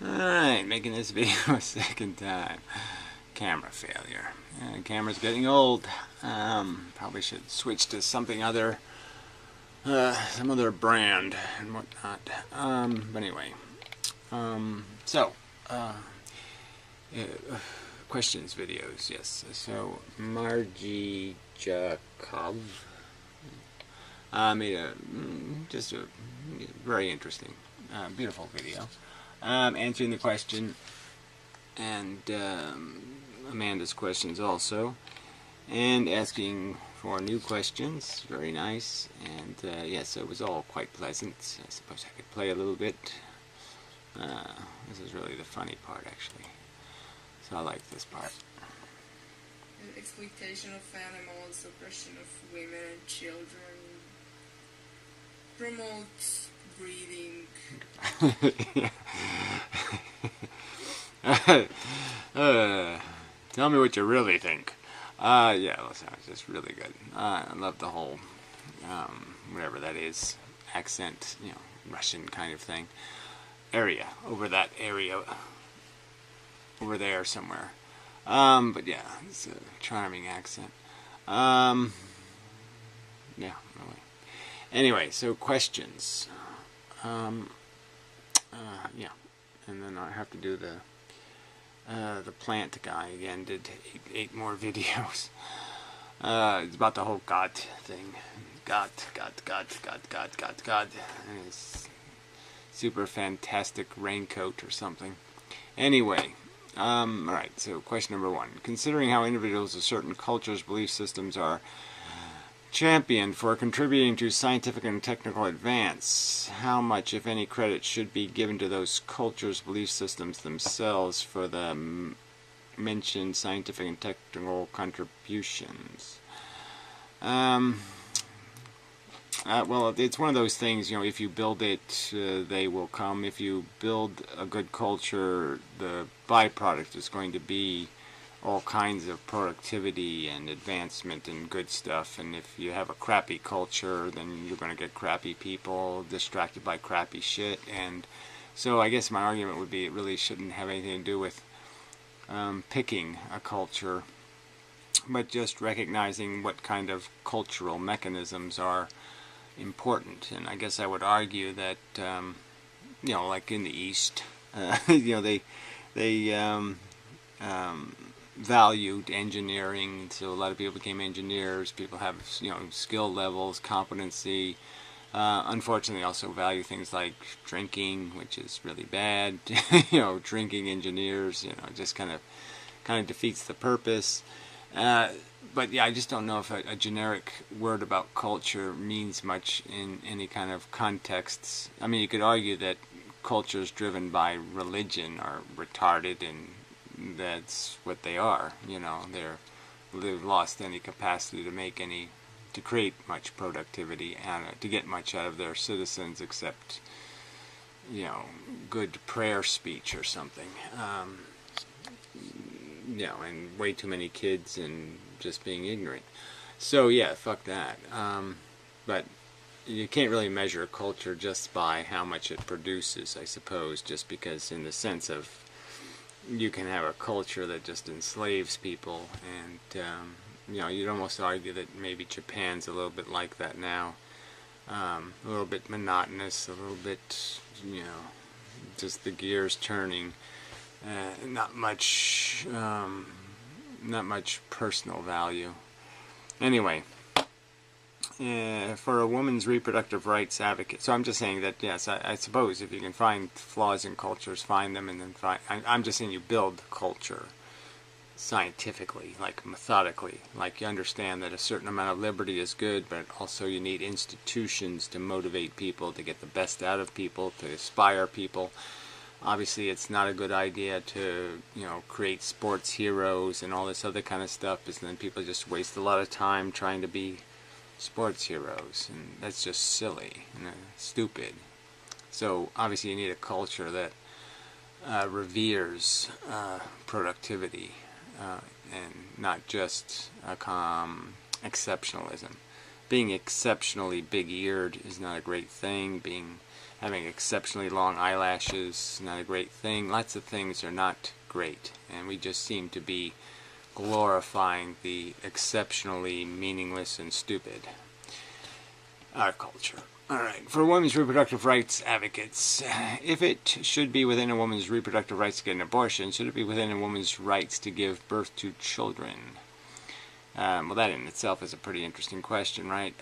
Alright, making this video a second time. Camera failure. Camera's getting old. Probably should switch to something other, some other brand and whatnot. But anyway, questions videos, yes. So, MarijaKov made just a very interesting, beautiful video. Answering the question, and Amanda's questions also, and asking for new questions. Very nice. And yes, it was all quite pleasant. I suppose I could play a little bit. This is really the funny part, actually. So I like this part. Exploitation of animals, oppression of women and children, promote breeding. Tell me what you really think. Yeah, listen, it's just really good. I love the whole, whatever that is, accent, Russian kind of thing. Area, over that area, over there somewhere. But yeah, it's a charming accent. Yeah, really. Anyway, so questions. Yeah, and then I have to do the plant guy again. Did eight more videos. It's about the whole God thing. God, and his super fantastic raincoat or something. Anyway, alright, so question number one. Considering how individuals of certain cultures' belief systems are championed for contributing to scientific and technical advance, how much, if any, credit should be given to those cultures' belief systems themselves for the mentioned scientific and technical contributions? Well, it's one of those things, if you build it, they will come. If you build a good culture, the byproduct is going to be all kinds of productivity and advancement and good stuff. And if you have a crappy culture, then you're going to get crappy people distracted by crappy shit. And so I guess my argument would be it really shouldn't have anything to do with picking a culture, but just recognizing what kind of cultural mechanisms are important. And I guess I would argue that like in the East, they valued engineering, so a lot of people became engineers. People have skill levels, competency. Unfortunately, also value things like drinking, which is really bad. Drinking engineers, just kind of defeats the purpose. But yeah, I just don't know if a generic word about culture means much in any kind of contexts. I mean, you could argue that cultures driven by religion are retarded, and that's what they are. They've lost any capacity to create much productivity and to get much out of their citizens, except good prayer speech or something. And way too many kids and just being ignorant. So yeah, fuck that. But you can't really measure a culture just by how much it produces, I suppose, just because in the sense of you can have a culture that just enslaves people, and you'd almost argue that maybe Japan's a little bit like that now. A little bit monotonous, a little bit, just the gears turning. Not much personal value. Anyway, for a woman's reproductive rights advocate, so I'm just saying that yes, I suppose if you can find flaws in cultures, find them, and then I'm just saying you build culture scientifically, like methodically, like you understand that a certain amount of liberty is good, but also you need institutions to motivate people, to get the best out of people, to inspire people. Obviously, it's not a good idea to, create sports heroes and all this other kind of stuff, because then people just waste a lot of time trying to be sports heroes, and that's just silly and stupid. So, obviously, you need a culture that reveres productivity and not just exceptionalism. Being exceptionally big-eared is not a great thing. having exceptionally long eyelashes, not a great thing. Lots of things are not great, and we just seem to be glorifying the exceptionally meaningless and stupid. Our culture. Alright, for women's reproductive rights advocates, if it should be within a woman's reproductive rights to get an abortion, should it be within a woman's rights to give birth to children? Well, that in itself is a pretty interesting question, right?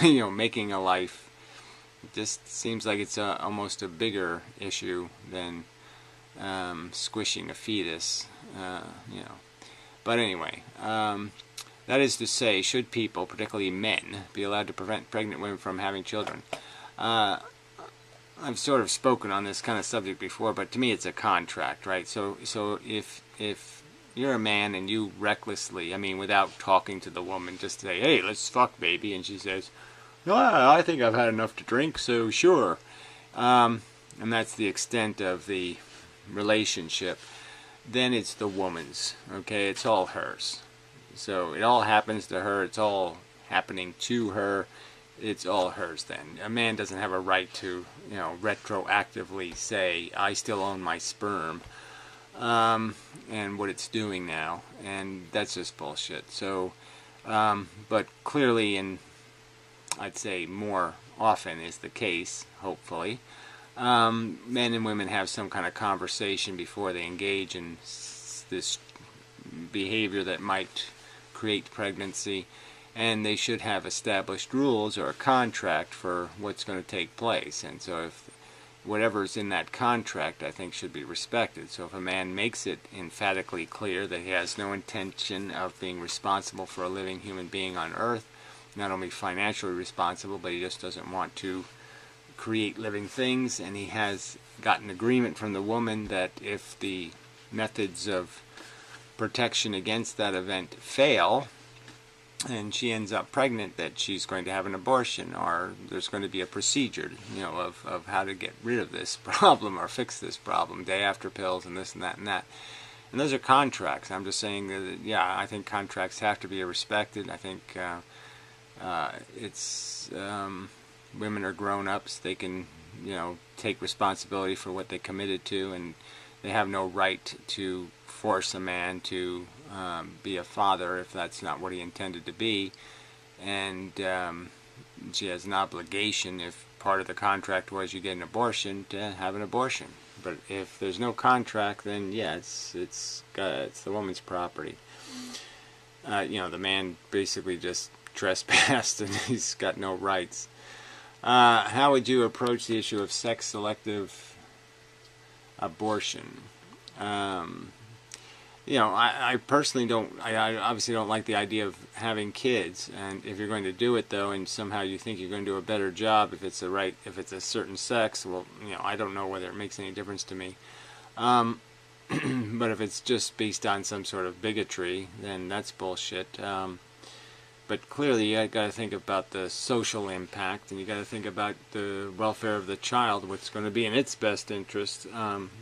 Making a life just seems like it's almost a bigger issue than squishing a fetus, But anyway, that is to say, should people, particularly men, be allowed to prevent pregnant women from having children? I've sort of spoken on this kind of subject before, but to me it's a contract, right? So if you're a man and you recklessly, without talking to the woman, just say, hey, let's fuck, baby, and she says, no, I think I've had enough to drink, so sure. And that's the extent of the relationship. Then it's the woman's, okay? It's all hers. So it all happens to her. It's all happening to her. It's all hers then. A man doesn't have a right to, retroactively say, I still own my sperm, and what it's doing now. And that's just bullshit. So, but clearly, and I'd say more often is the case, hopefully, men and women have some kind of conversation before they engage in this behavior that might create pregnancy, and they should have established rules or a contract for what's going to take place. And so if whatever's in that contract, I think, should be respected. So if a man makes it emphatically clear that he has no intention of being responsible for a living human being on earth, not only financially responsible, but he just doesn't want to create living things, and he has gotten agreement from the woman that if the methods of protection against that event fail and she ends up pregnant, that she's going to have an abortion, or there's going to be a procedure, of how to get rid of this problem or fix this problem, day after pills and this and that and that. And those are contracts. I'm just saying that, I think contracts have to be respected. I think women are grown-ups. They can, take responsibility for what they committed to, and they have no right to force a man to be a father if that's not what he intended to be. And she has an obligation, if part of the contract was you get an abortion, to have an abortion. But if there's no contract, then it's the woman's property. The man basically just trespassed and he's got no rights. How would you approach the issue of sex-selective abortion? I personally don't. I obviously don't like the idea of having kids. And if you're going to do it, though, and somehow you think you're going to do a better job if it's a certain sex, well, I don't know whether it makes any difference to me. But if it's just based on some sort of bigotry, then that's bullshit. But clearly, you got to think about the social impact, and you got to think about the welfare of the child, what's going to be in its best interest.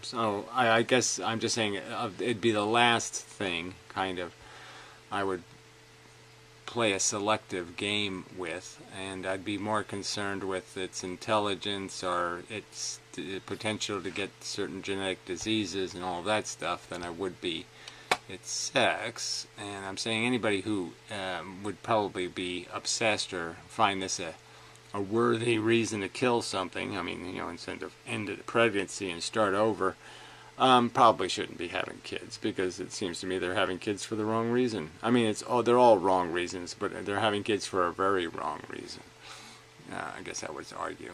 So I guess I'm just saying it'd be the last thing, kind of, I would play a selective game with, and I'd be more concerned with its intelligence or its potential to get certain genetic diseases and all that stuff than I would be its sex. And I'm saying anybody who would probably be obsessed or find this a worthy reason to kill something, instead of end the pregnancy and start over, probably shouldn't be having kids, because it seems to me they're having kids for the wrong reason. They're all wrong reasons, but they're having kids for a very wrong reason. I guess I would argue.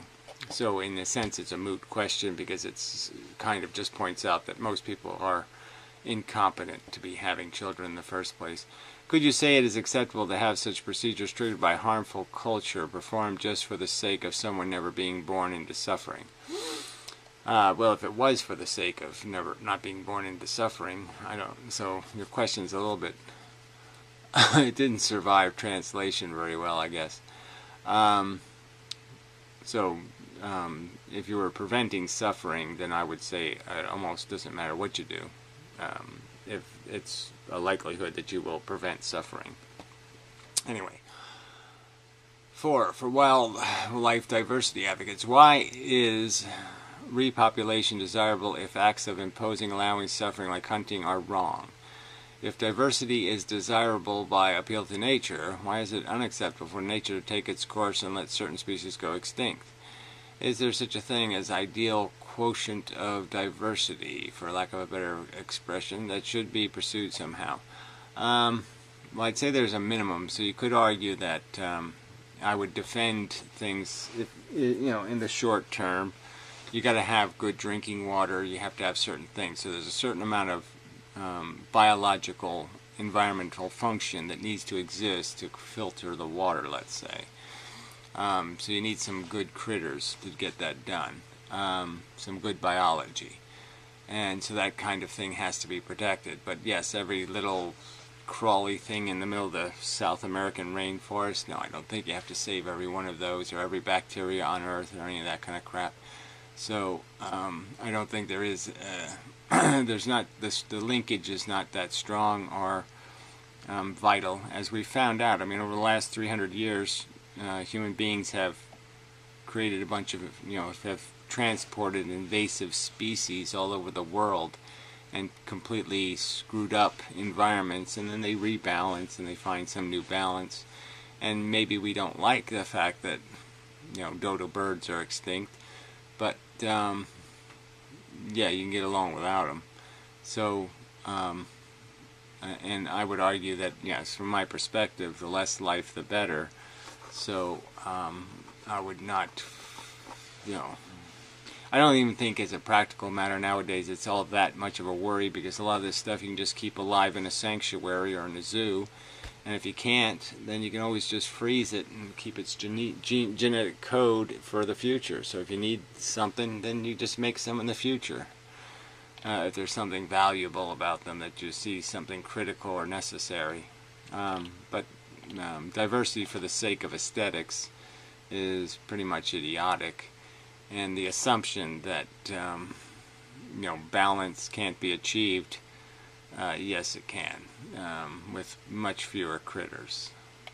So in a sense it's a moot question, because it's kind of just points out that most people are incompetent to be having children in the first place. Could you say it is acceptable to have such procedures triggered by harmful culture performed just for the sake of someone never being born into suffering? Well, if it was for the sake of not being born into suffering, so your question's a little bit, it didn't survive translation very well, I guess. If you were preventing suffering, then I would say it almost doesn't matter what you do, if it's a likelihood that you will prevent suffering. Anyway, For wildlife diversity advocates, why is repopulation desirable if acts of imposing, allowing suffering like hunting are wrong? If diversity is desirable by appeal to nature, why is it unacceptable for nature to take its course and let certain species go extinct? Is there such a thing as ideal quotient of diversity, for lack of a better expression, that should be pursued somehow? Well, I'd say there's a minimum, so you could argue that I would defend things, in the short term. You got to have good drinking water. You have to have certain things. So there's a certain amount of biological, environmental function that needs to exist to filter the water, let's say. So you need some good critters to get that done, some good biology. And so that kind of thing has to be protected. But yes, every little crawly thing in the middle of the South American rainforest, no, I don't think you have to save every one of those, or every bacteria on Earth, or any of that kind of crap. So I don't think there is, there's not, the linkage is not that strong or vital, as we found out. I mean, over the last 300 years, human beings have created a bunch of, have transported invasive species all over the world and completely screwed up environments, and then they rebalance and they find some new balance. And maybe we don't like the fact that, dodo birds are extinct, but yeah, you can get along without them. So, and I would argue that, yes, from my perspective, the less life, the better. So, I would not, I don't even think as a practical matter nowadays it's all that much of a worry, because a lot of this stuff you can just keep alive in a sanctuary or in a zoo. And if you can't, then you can always just freeze it and keep its genetic code for the future. So if you need something, then you just make some in the future. If there's something valuable about them that you see something critical or necessary. But diversity for the sake of aesthetics is pretty much idiotic. And the assumption that balance can't be achieved, yes, it can, with much fewer critters.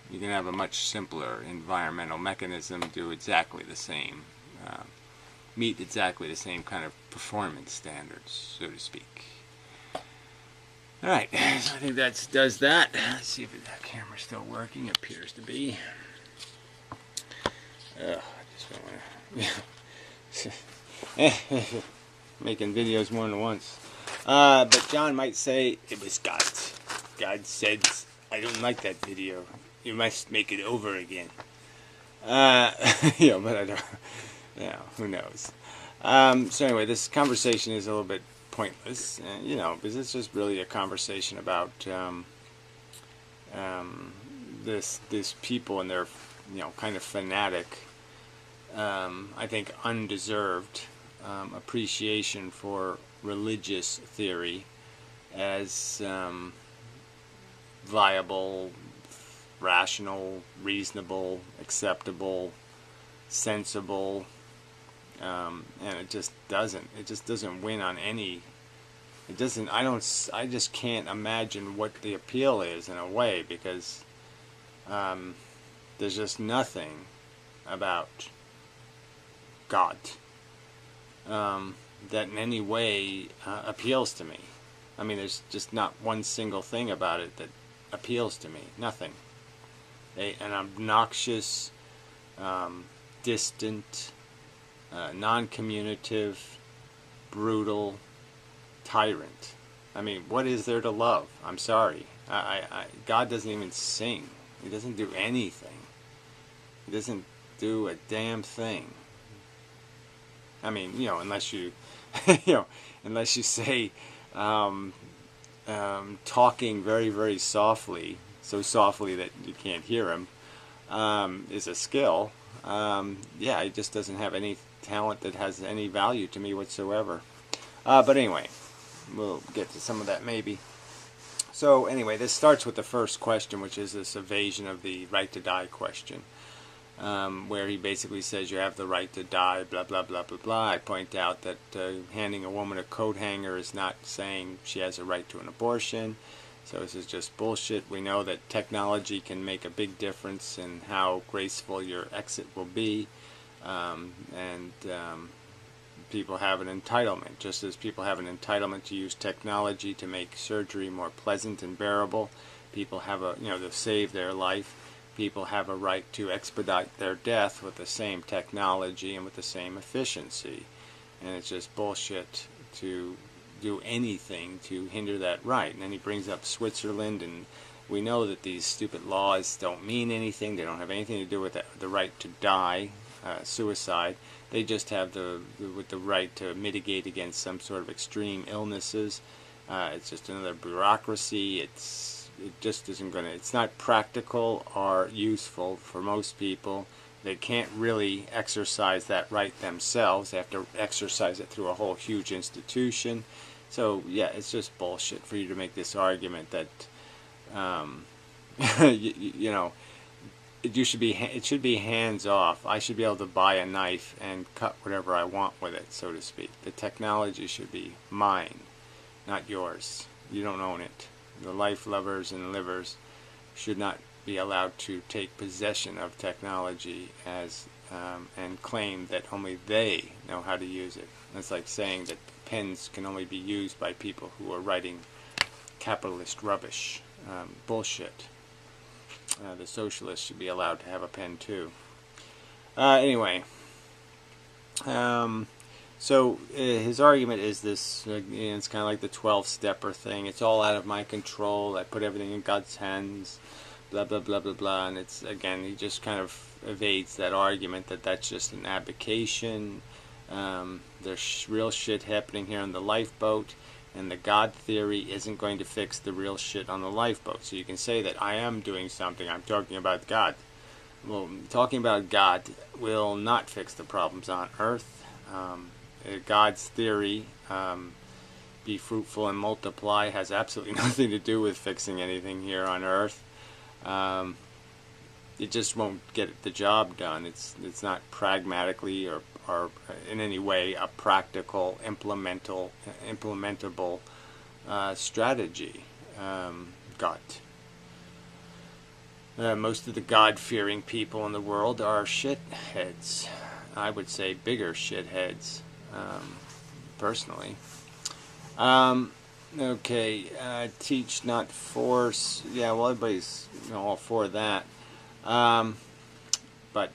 You can have a much simpler environmental mechanism do exactly the same, meet exactly the same kind of performance standards, so to speak. All right, so I think that does that. Let's see if that camera's still working. It appears to be. I just don't want to. Making videos more than once. But John might say it was God. God said, "I don't like that video. You must make it over again." But I don't. Who knows? So anyway, this conversation is a little bit pointless, because it's just really a conversation about this people and their, kind of fanatic, I think undeserved appreciation for religious theory as viable, rational, reasonable, acceptable, sensible, and it just doesn't win on any. It doesn't. I just can't imagine what the appeal is in a way, because there's just nothing about God that in any way appeals to me. I mean, there's just not one single thing about it that appeals to me. Nothing. An obnoxious, distant, non-communicative, brutal tyrant. I mean, what is there to love? I'm sorry. God doesn't even sing. He doesn't do anything. He doesn't do a damn thing. I mean, unless you, unless you say, talking very, very softly, so softly that you can't hear him, is a skill. He just doesn't have any talent that has any value to me whatsoever. But anyway, we'll get to some of that maybe. So anyway, this starts with the first question, which is this evasion of the right to die question. Where he basically says you have the right to die, blah, blah, blah, blah, blah. I point out that handing a woman a coat hanger is not saying she has a right to an abortion. So this is just bullshit. We know that technology can make a big difference in how graceful your exit will be, and people have an entitlement, just as people have an entitlement to use technology to make surgery more pleasant and bearable. People have a, to save their life. People have a right to expedite their death with the same technology and with the same efficiency. And it's just bullshit to do anything to hinder that right. And then he brings up Switzerland, and we know that these stupid laws don't mean anything. They don't have anything to do with the right to die, suicide. They just have the right to mitigate against some sort of extreme illnesses. It's just another bureaucracy. It just isn't going to, it's not practical or useful for most people. They can't really exercise that right themselves. They have to exercise it through a whole huge institution. So yeah, it's just bullshit for you to make this argument that it should be hands off. I should be able to buy a knife and cut whatever I want with it, so to speak. The technology should be mine, not yours. You don't own it. The life lovers and livers should not be allowed to take possession of technology and claim that only they know how to use it. That's like saying that pens can only be used by people who are writing capitalist rubbish. Bullshit. The socialists should be allowed to have a pen too. Anyway, so his argument is this, it's kind of like the 12-stepper thing. It's all out of my control. I put everything in God's hands, blah, blah, blah, blah, blah. And it's, again, he just kind of evades that argument that that's just an abdication. There's real shit happening here on the lifeboat, and the God theory isn't going to fix the real shit on the lifeboat. So you can say that I am doing something, I'm talking about God. Well, talking about God will not fix the problems on Earth. God's theory, be fruitful and multiply, has absolutely nothing to do with fixing anything here on Earth. It just won't get the job done. It's not pragmatically or in any way a practical, implementable strategy. Most of the God-fearing people in the world are shitheads. I would say bigger shitheads, personally. Okay, teach, not force. Yeah, well, everybody's all for that. But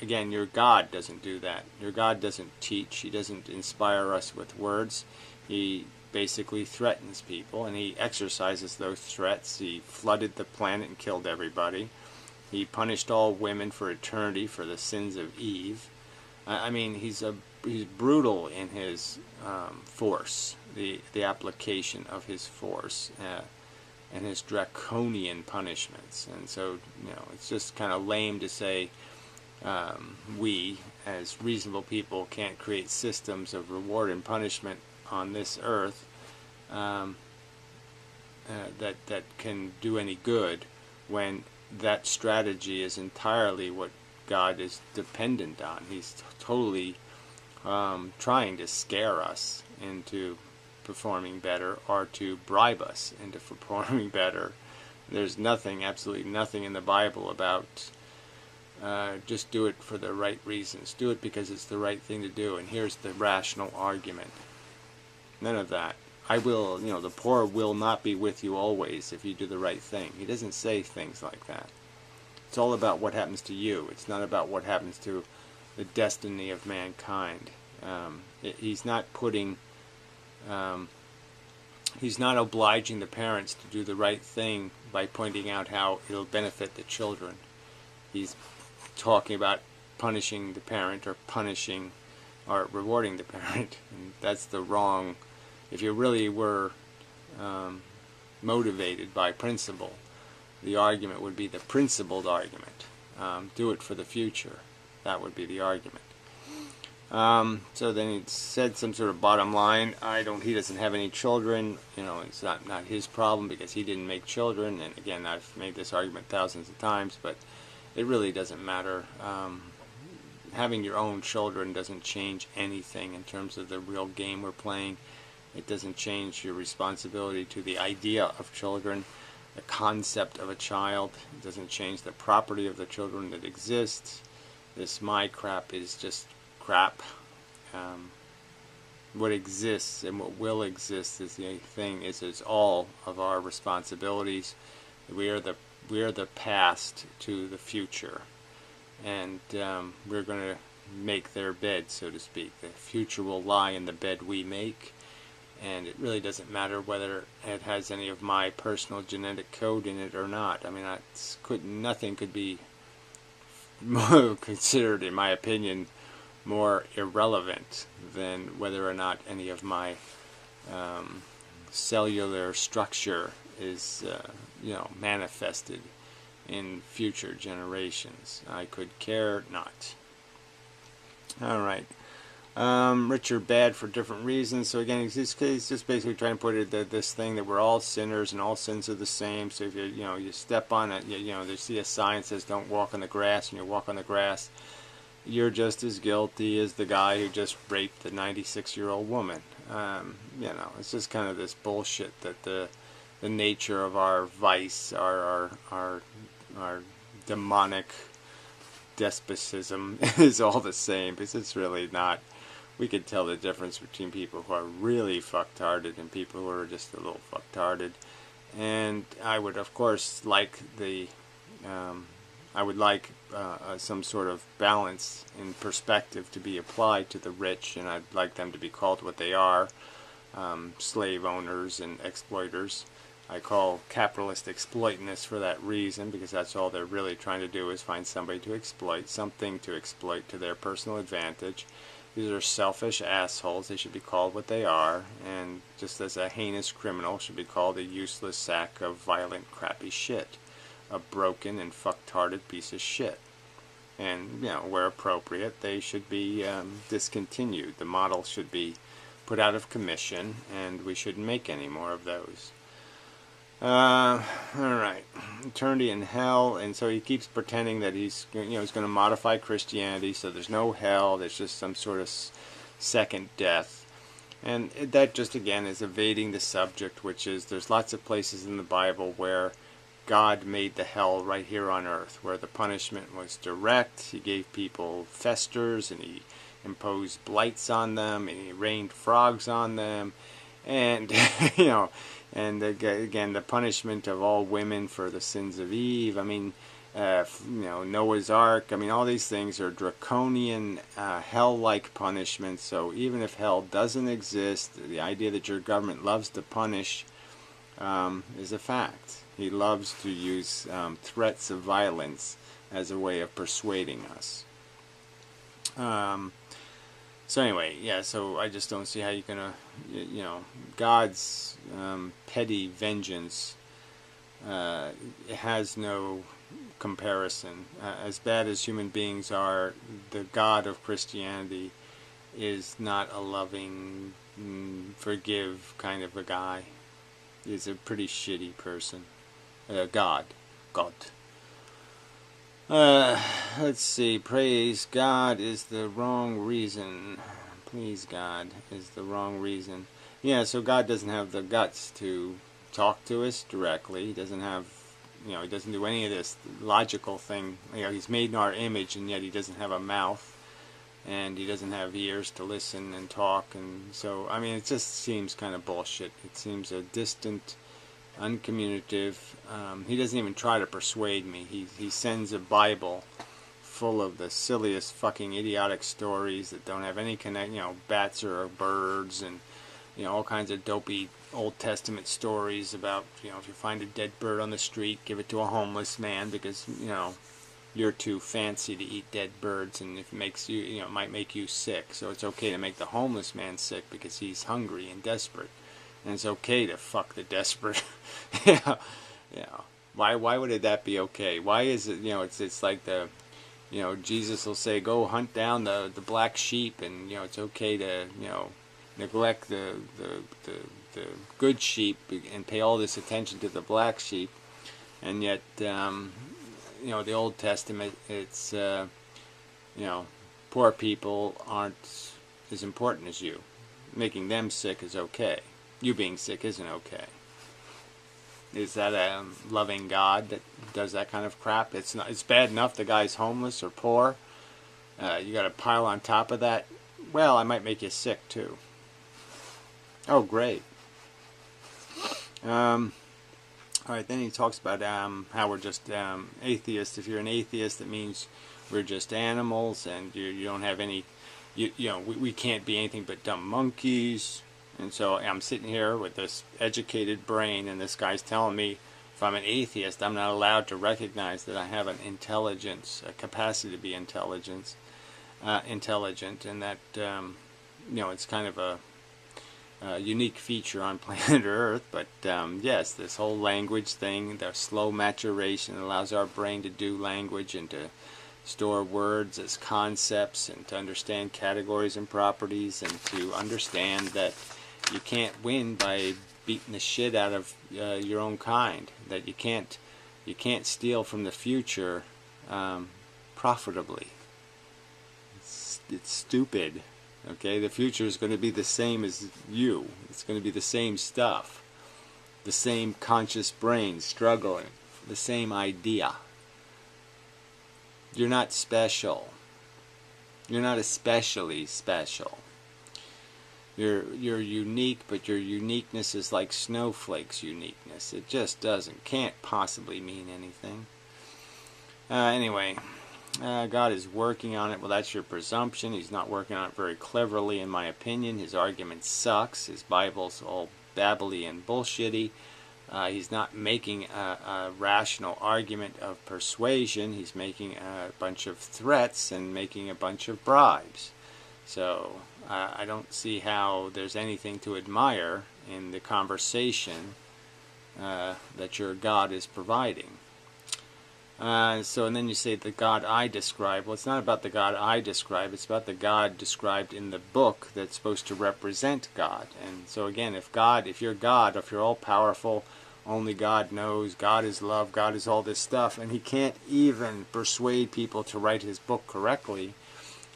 again, your God doesn't do that. Your God doesn't teach. He doesn't inspire us with words. He basically threatens people, and he exercises those threats. He flooded the planet and killed everybody. He punished all women for eternity for the sins of Eve. I mean, he's brutal in his force, the application of his force, and his draconian punishments. And so, it's just kind of lame to say we, as reasonable people, can't create systems of reward and punishment on this earth that can do any good, when that strategy is entirely what God is dependent on. He's totally trying to scare us into performing better, or to bribe us into performing better. There's nothing, absolutely nothing in the Bible about just do it for the right reasons. Do it because it's the right thing to do, and here's the rational argument. None of that. I will, the poor will not be with you always if you do the right thing. He doesn't say things like that. It's all about what happens to you. It's not about what happens to the destiny of mankind. He's not putting, he's not obliging the parents to do the right thing by pointing out how it'll benefit the children. He's talking about punishing the parent, or punishing or rewarding the parent. And that's the wrong. If you really were motivated by principle, the argument would be the principled argument. Do it for the future. That would be the argument. So then he said some sort of bottom line. He doesn't have any children. It's not his problem because he didn't make children. And again, I've made this argument thousands of times, but it really doesn't matter. Having your own children doesn't change anything in terms of the real game we're playing. It doesn't change your responsibility to the idea of children, the concept of a child. It doesn't change the property of the children that exists. This my crap is just crap. What exists and what will exist is the thing. Is all of our responsibilities. We are the past to the future, and we're going to make their bed, so to speak. The future will lie in the bed we make, and it really doesn't matter whether it has any of my personal genetic code in it or not. I mean, nothing could be more considered, in my opinion, more irrelevant than whether or not any of my cellular structure is, manifested in future generations. I could care not. All right. Rich or bad for different reasons. So again, he's just basically trying to put it that this thing that we're all sinners and all sins are the same. So if you step on it, they see a sign that says don't walk on the grass, and you walk on the grass, you're just as guilty as the guy who just raped the 96-year-old woman. It's just kind of this bullshit that the nature of our vice, our demonic despotism is all the same, because it's really not. We could tell the difference between people who are really fucktarded and people who are just a little fucktarded. And I would, of course, like some sort of balance in perspective to be applied to the rich, and I'd like them to be called what they are, slave owners and exploiters. I call capitalist exploitinists for that reason, because that's all they're really trying to do, is find somebody to exploit, something to exploit to their personal advantage. These are selfish assholes. They should be called what they are, and just as a heinous criminal should be called a useless sack of violent, crappy shit. A broken and fucktarded piece of shit. And, where appropriate, they should be discontinued. The model should be put out of commission, and we shouldn't make any more of those. Alright. Eternity in hell, and so he keeps pretending that he's going to modify Christianity, so there's no hell, there's just some sort of second death. And that just, again, is evading the subject, which is there's lots of places in the Bible where God made the hell right here on earth, where the punishment was direct. He gave people festers, and he imposed blights on them, and he rained frogs on them, and and again, the punishment of all women for the sins of Eve. I mean, Noah's Ark. I mean, all these things are draconian, hell-like punishments. So even if hell doesn't exist, the idea that your government loves to punish is a fact. He loves to use threats of violence as a way of persuading us. So anyway, so I just don't see how you're gonna, God's petty vengeance has no comparison. As bad as human beings are, the God of Christianity is not a loving, forgive kind of a guy. He's a pretty shitty person. God. Let's see. Praise God is the wrong reason. Please God is the wrong reason. Yeah, so God doesn't have the guts to talk to us directly. He doesn't have, he doesn't do any of this logical thing. He's made in our image, and yet he doesn't have a mouth, and he doesn't have ears to listen and talk. And so, I mean, it just seems kind of bullshit. It seems a distant, uncommunicative. He doesn't even try to persuade me. He sends a Bible full of the silliest fucking idiotic stories that don't have any connect. Bats are birds, and all kinds of dopey Old Testament stories about if you find a dead bird on the street, give it to a homeless man because you're too fancy to eat dead birds, and if it makes you it might make you sick. So it's okay to make the homeless man sick because he's hungry and desperate. And it's okay to fuck the desperate. Why would that be okay? Why is it, it's like the, Jesus will say, go hunt down the black sheep, and, it's okay to, neglect the good sheep and pay all this attention to the black sheep. And yet, the Old Testament, it's, poor people aren't as important as you. making them sick is okay. You being sick isn't okay. Is that a loving God that does that kind of crap? It's not. It's bad enough the guy's homeless or poor. You got to pile on top of that. Well, I might make you sick too. Oh, great. All right. Then he talks about how we're just atheists. If you're an atheist, that means we're just animals, and you don't have any. You know, we can't be anything but dumb monkeys. And so I'm sitting here with this educated brain, and this guy's telling me if I'm an atheist, I'm not allowed to recognize that I have an intelligence, a capacity to be intelligent, and that it's kind of a unique feature on planet Earth. But yes, this whole language thing, the slow maturation allows our brain to do language and to store words as concepts and to understand categories and properties and to understand that you can't win by beating the shit out of your own kind. That you can't steal from the future profitably. It's stupid. Okay, the future is going to be the same as you. It's going to be the same stuff, the same conscious brain struggling, the same idea. You're not special. You're not especially special. You're unique, but your uniqueness is like snowflakes' uniqueness. It just can't possibly mean anything. Anyway, God is working on it. Well, that's your presumption. He's not working on it very cleverly, in my opinion. His argument sucks. His Bible's all babbly and bullshitty. He's not making a rational argument of persuasion. He's making a bunch of threats and making a bunch of bribes. So I don't see how there's anything to admire in the conversation that your God is providing. And then you say the God I describe. Well, it's not about the God I describe. It's about the God described in the book that's supposed to represent God. And so again, if you're God, if you're all powerful, only God knows, God is love, God is all this stuff, and he can't even persuade people to write his book correctly,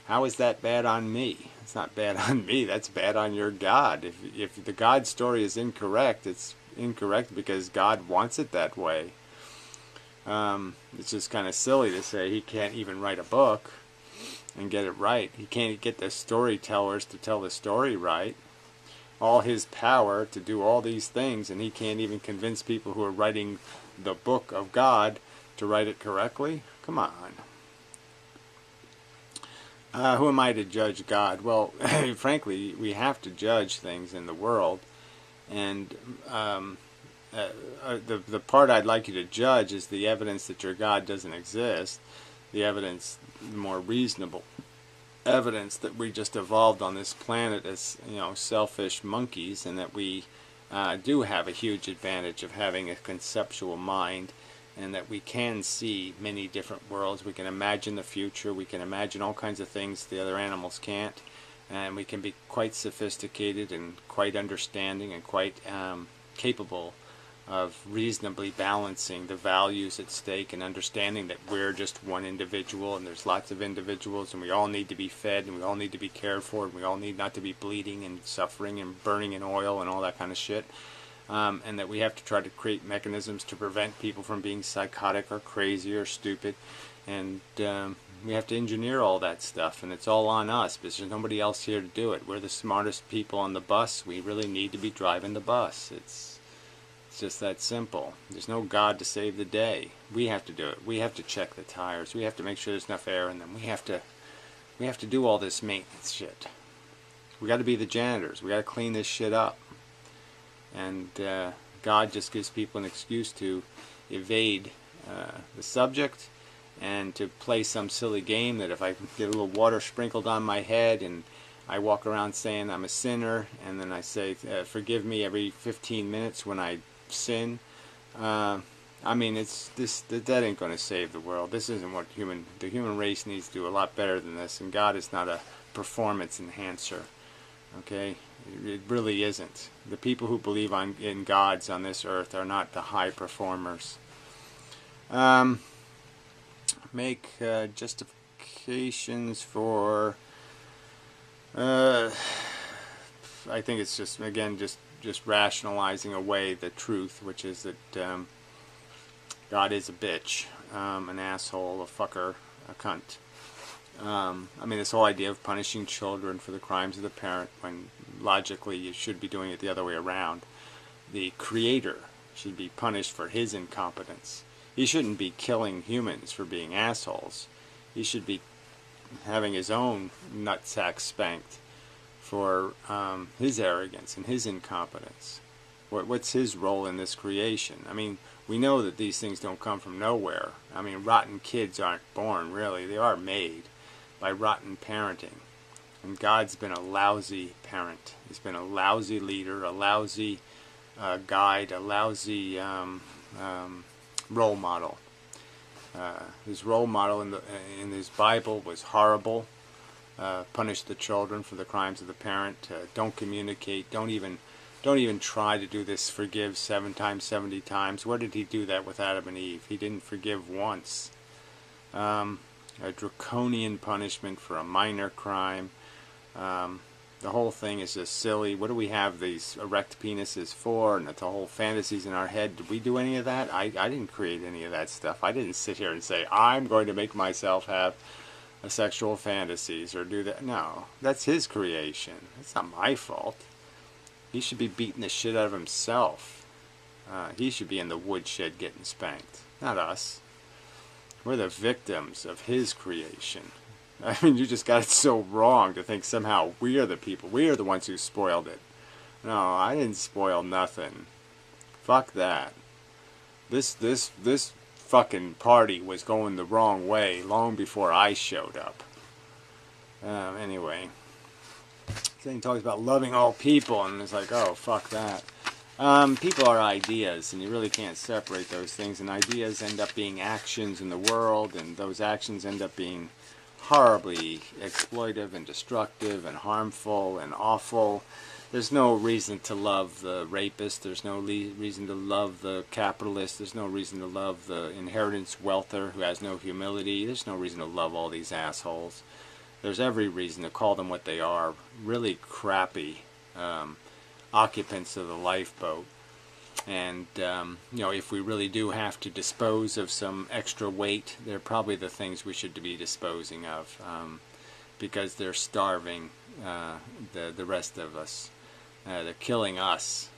how is that bad on me? It's not bad on me, that's bad on your God. If the God story is incorrect, it's incorrect because God wants it that way. It's just kind of silly to say he can't even write a book and get it right. He can't get the storytellers to tell the story right. All his power to do all these things, and he can't even convince people who are writing the book of God to write it correctly? Come on. Who am I to judge God? Well, frankly, we have to judge things in the world, and the part I'd like you to judge is the evidence that your God doesn't exist, the evidence, the more reasonable evidence that we just evolved on this planet as selfish monkeys, and that we do have a huge advantage of having a conceptual mind, and that we can see many different worlds. We can imagine the future. We can imagine all kinds of things the other animals can't, and we can be quite sophisticated and quite understanding and quite capable of reasonably balancing the values at stake and understanding that we're just one individual and there's lots of individuals and we all need to be fed and we all need to be cared for and we all need not to be bleeding and suffering and burning in oil and all that kind of shit. And that we have to try to create mechanisms to prevent people from being psychotic or crazy or stupid. And we have to engineer all that stuff, and it's all on us because there's nobody else here to do it. We're the smartest people on the bus. We really need to be driving the bus. It's just that simple. There's no God to save the day. We have to do it. We have to check the tires. We have to make sure there's enough air in them. We have to do all this maintenance shit. We got to be the janitors. We got to clean this shit up. And God just gives people an excuse to evade the subject and to play some silly game that if I get a little water sprinkled on my head and I walk around saying I'm a sinner, and then I say forgive me every 15 minutes when I sin. I mean, that ain't going to save the world. This isn't what the human race needs to do a lot better than this, and God is not a performance enhancer. Okay, it really isn't. The people who believe in gods on this earth are not the high performers. Make justifications for I think it's just, again, just rationalizing away the truth, which is that God is a bitch, an asshole, a fucker, a cunt. I mean, this whole idea of punishing children for the crimes of the parent, when logically you should be doing it the other way around. The creator should be punished for his incompetence. He shouldn't be killing humans for being assholes. He should be having his own nutsack spanked for his arrogance and his incompetence. What's his role in this creation? I mean, we know that these things don't come from nowhere. I mean, rotten kids aren't born, really. They are made by rotten parenting. And God's been a lousy parent. He's been a lousy leader, a lousy guide, a lousy role model. His role model in his Bible was horrible. Punish the children for the crimes of the parent. Don't communicate. Don't even try to do this. Forgive 7 times, 70 times. Where did he do that with Adam and Eve? He didn't forgive once. A draconian punishment for a minor crime. The whole thing is just silly. What do we have these erect penises for? And the whole fantasies in our head. Did we do any of that? I didn't create any of that stuff. I didn't sit here and say, I'm going to make myself have sexual fantasies or do that. No, that's his creation. It's not my fault. He should be beating the shit out of himself. He should be in the woodshed getting spanked, not us. We're the victims of his creation. I mean, you just got it so wrong to think somehow we are the people. We are the ones who spoiled it. No, I didn't spoil nothing. Fuck that. This fucking party was going the wrong way long before I showed up. Anyway. Then he talks about loving all people, and it's like, oh, fuck that. People are ideas, and you really can't separate those things, and ideas end up being actions in the world, and those actions end up being horribly exploitive and destructive and harmful and awful. There's no reason to love the rapist. There's no reason to love the capitalist. There's no reason to love the inheritance wealther who has no humility. There's no reason to love all these assholes. There's every reason to call them what they are, really crappy occupants of the lifeboat. And, you know, if we really do have to dispose of some extra weight, they're probably the things we should be disposing of, because they're starving the rest of us. They're killing us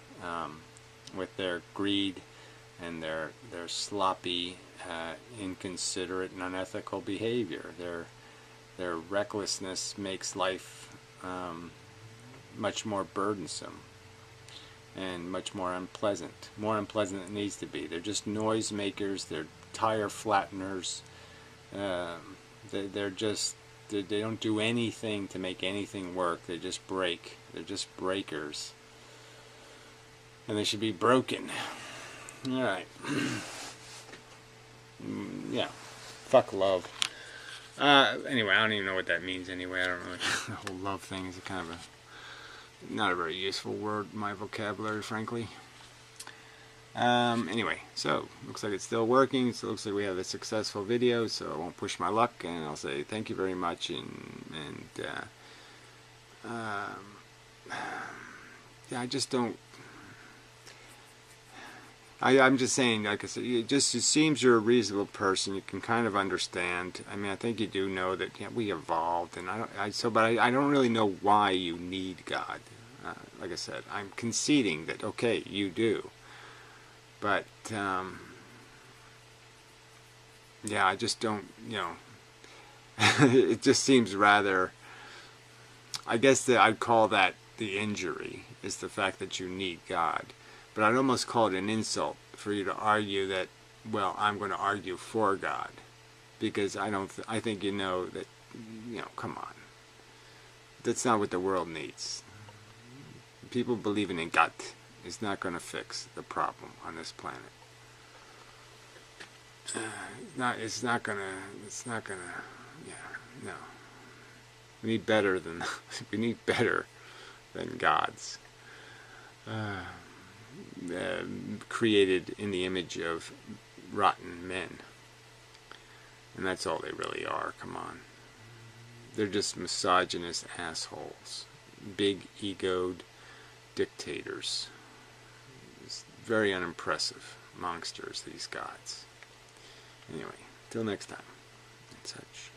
with their greed and their sloppy, inconsiderate, and unethical behavior. Their recklessness makes life much more burdensome and much more unpleasant than it needs to be. They're just noise makers. They're tire flatteners. They don't do anything to make anything work. They just break. They're just breakers, and they should be broken. All right. Yeah. Fuck love. Anyway, I don't even know what that means anyway. I don't really. The whole love thing is kind of not a very useful word in my vocabulary, frankly. Anyway, so looks like it's still working. So it looks like we have a successful video. So I won't push my luck, and I'll say thank you very much. Yeah, I just don't. I'm just saying, like I said, it seems you're a reasonable person. You can kind of understand. I mean, I think you do know that we evolved, and but I don't really know why you need God. Like I said, I'm conceding that okay, you do, but yeah, I just don't. You know, it just seems rather. I guess that I'd call that the injury is the fact that you need God. But I'd almost call it an insult for you to argue that, well, I'm going to argue for God. Because I think you know that, come on. That's not what the world needs. People believing in God is not going to fix the problem on this planet. It's not gonna, no. We need better than God's. Created in the image of rotten men. And that's all they really are, come on. They're just misogynist assholes. Big egoed, dictators. It's very unimpressive monsters, these gods. Anyway, till next time and such.